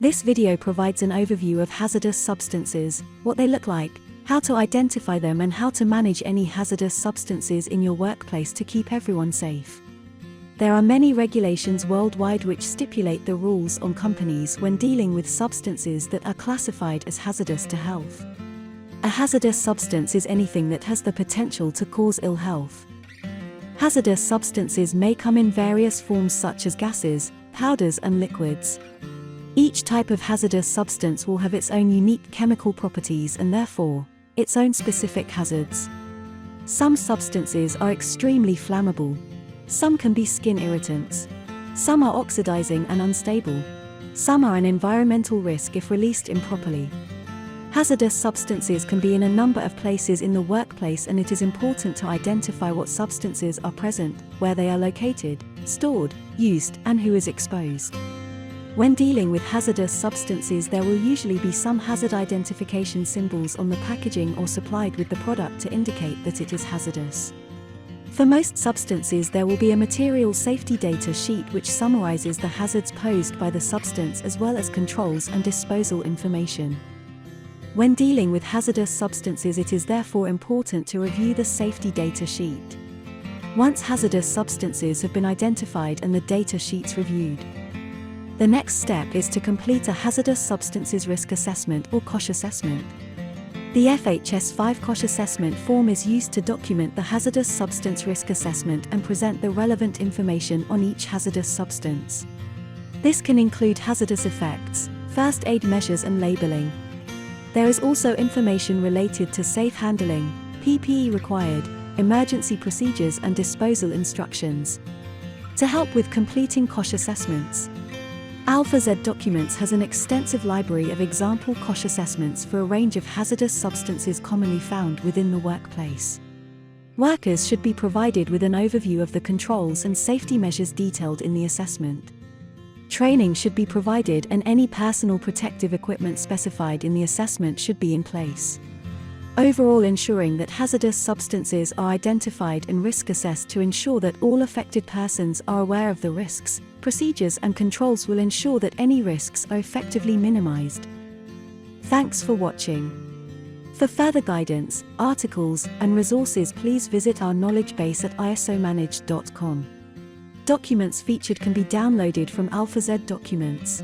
This video provides an overview of hazardous substances, what they look like, how to identify them and how to manage any hazardous substances in your workplace to keep everyone safe. There are many regulations worldwide which stipulate the rules on companies when dealing with substances that are classified as hazardous to health. A hazardous substance is anything that has the potential to cause ill health. Hazardous substances may come in various forms such as gases, powders and liquids. Each type of hazardous substance will have its own unique chemical properties and therefore, its own specific hazards. Some substances are extremely flammable. Some can be skin irritants. Some are oxidizing and unstable. Some are an environmental risk if released improperly. Hazardous substances can be in a number of places in the workplace, and it is important to identify what substances are present, where they are located, stored, used, and who is exposed. When dealing with hazardous substances, there will usually be some hazard identification symbols on the packaging or supplied with the product to indicate that it is hazardous. For most substances, there will be a material safety data sheet which summarizes the hazards posed by the substance as well as controls and disposal information. When dealing with hazardous substances, it is therefore important to review the safety data sheet. Once hazardous substances have been identified and the data sheets reviewed, the next step is to complete a Hazardous Substances Risk Assessment or COSH assessment. The FHS5 COSH assessment form is used to document the hazardous substance risk assessment and present the relevant information on each hazardous substance. This can include hazardous effects, first aid measures and labeling. There is also information related to safe handling, PPE required, emergency procedures and disposal instructions. To help with completing COSH assessments, AlphaZ Documents has an extensive library of example COSH assessments for a range of hazardous substances commonly found within the workplace. Workers should be provided with an overview of the controls and safety measures detailed in the assessment. Training should be provided and any personal protective equipment specified in the assessment should be in place. Overall, ensuring that hazardous substances are identified and risk assessed to ensure that all affected persons are aware of the risks, procedures and controls will ensure that any risks are effectively minimized. Thanks for watching. For further guidance, articles, and resources, please visit our knowledge base at isomanaged.com. Documents featured can be downloaded from AlphaZ Documents.